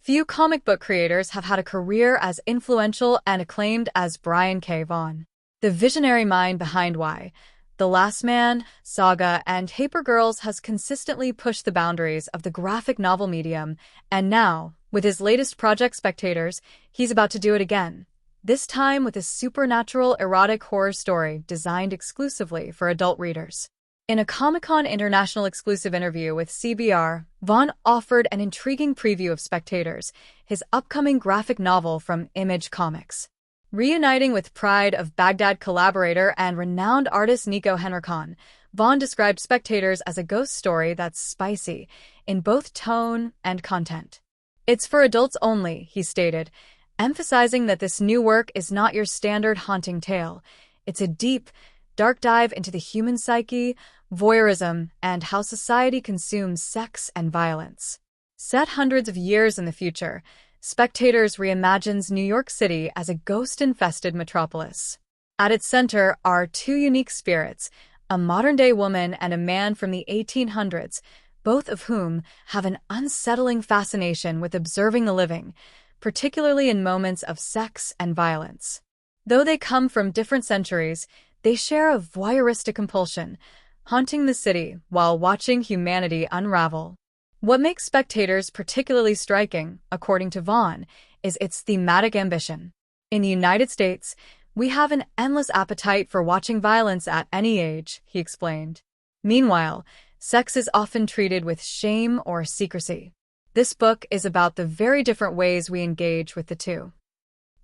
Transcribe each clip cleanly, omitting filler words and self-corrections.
Few comic book creators have had a career as influential and acclaimed as Brian K. Vaughan. The visionary mind behind Why, The Last Man, Saga, and Paper Girls has consistently pushed the boundaries of the graphic novel medium, and now, with his latest project Spectators, he's about to do it again. This time with a supernatural erotic horror story designed exclusively for adult readers. In a Comic-Con International exclusive interview with CBR, Vaughan offered an intriguing preview of Spectators, his upcoming graphic novel from Image Comics. Reuniting with Pride of Baghdad collaborator and renowned artist Nico Henriksen, Vaughan described Spectators as a ghost story that's spicy, in both tone and content. "It's for adults only," he stated, emphasizing that this new work is not your standard haunting tale. It's a deep, dark dive into the human psyche, voyeurism, and how society consumes sex and violence. Set hundreds of years in the future, Spectators reimagines New York City as a ghost-infested metropolis. At its center are two unique spirits, a modern-day woman and a man from the 1800s, both of whom have an unsettling fascination with observing the living, particularly in moments of sex and violence. Though they come from different centuries, they share a voyeuristic compulsion, haunting the city while watching humanity unravel. What makes Spectators particularly striking, according to Vaughan, is its thematic ambition. In the United States, we have an endless appetite for watching violence at any age, he explained. Meanwhile, sex is often treated with shame or secrecy. This book is about the very different ways we engage with the two.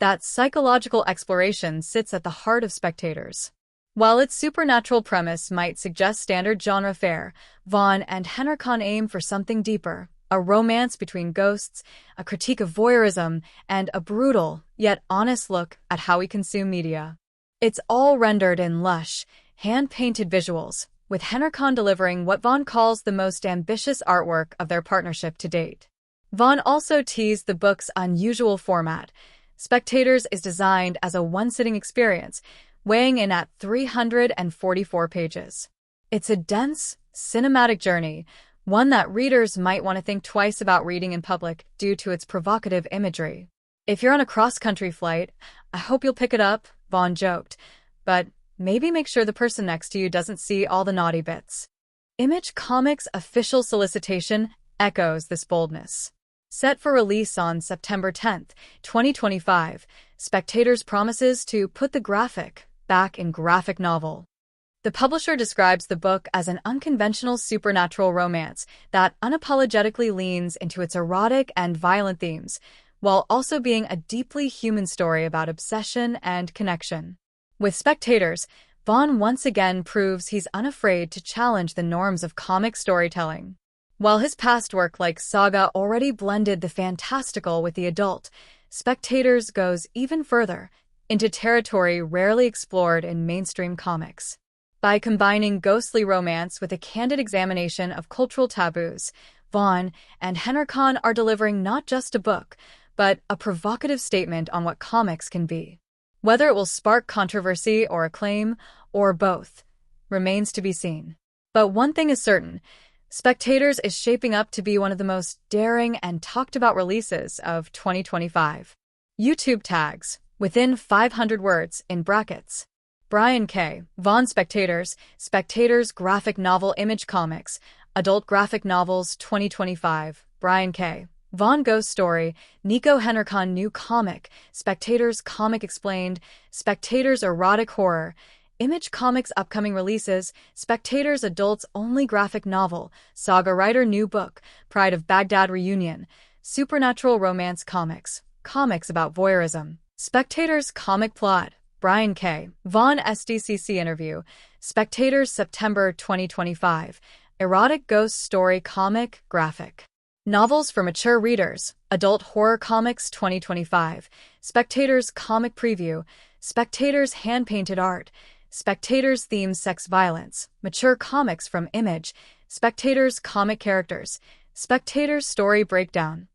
That psychological exploration sits at the heart of Spectators. While its supernatural premise might suggest standard genre fare, Vaughan and Henriksen aim for something deeper, a romance between ghosts, a critique of voyeurism, and a brutal, yet honest look at how we consume media. It's all rendered in lush, hand-painted visuals, with Henriksen delivering what Vaughan calls the most ambitious artwork of their partnership to date. Vaughan also teased the book's unusual format. Spectators is designed as a one-sitting experience, weighing in at 344 pages. It's a dense, cinematic journey, one that readers might want to think twice about reading in public due to its provocative imagery. "If you're on a cross-country flight, I hope you'll pick it up," Vaughan joked, "but maybe make sure the person next to you doesn't see all the naughty bits." Image Comics' official solicitation echoes this boldness. Set for release on September 10, 2025, Spectators promises to put the graphic back in graphic novel. The publisher describes the book as an unconventional supernatural romance that unapologetically leans into its erotic and violent themes, while also being a deeply human story about obsession and connection. With Spectators, Vaughan once again proves he's unafraid to challenge the norms of comic storytelling. While his past work like Saga already blended the fantastical with the adult, Spectators goes even further, into territory rarely explored in mainstream comics. By combining ghostly romance with a candid examination of cultural taboos, Vaughan and Henriksen are delivering not just a book, but a provocative statement on what comics can be. Whether it will spark controversy or acclaim, or both, remains to be seen. But one thing is certain, Spectators is shaping up to be one of the most daring and talked-about releases of 2025. YouTube tags, within 500 words, in brackets. Brian K. Vaughan Spectators, Spectators Graphic Novel Image Comics, Adult Graphic Novels 2025, Brian K. Vaughan Ghost Story, Nico Henriksen New Comic, Spectators Comic Explained, Spectators Erotic Horror, Image Comics Upcoming Releases, Spectators Adults Only Graphic Novel, Saga Writer New Book, Pride of Baghdad Reunion, Supernatural Romance Comics, Comics About Voyeurism, Spectators Comic Plot, Brian K. Vaughan SDCC Interview, Spectators September 2025, Erotic Ghost Story Comic, Graphic. Novels for Mature Readers, Adult Horror Comics 2025, Spectators Comic Preview, Spectators Hand-Painted Art, Spectators Theme Sex Violence, Mature Comics from Image, Spectators Comic Characters, Spectators Story Breakdown.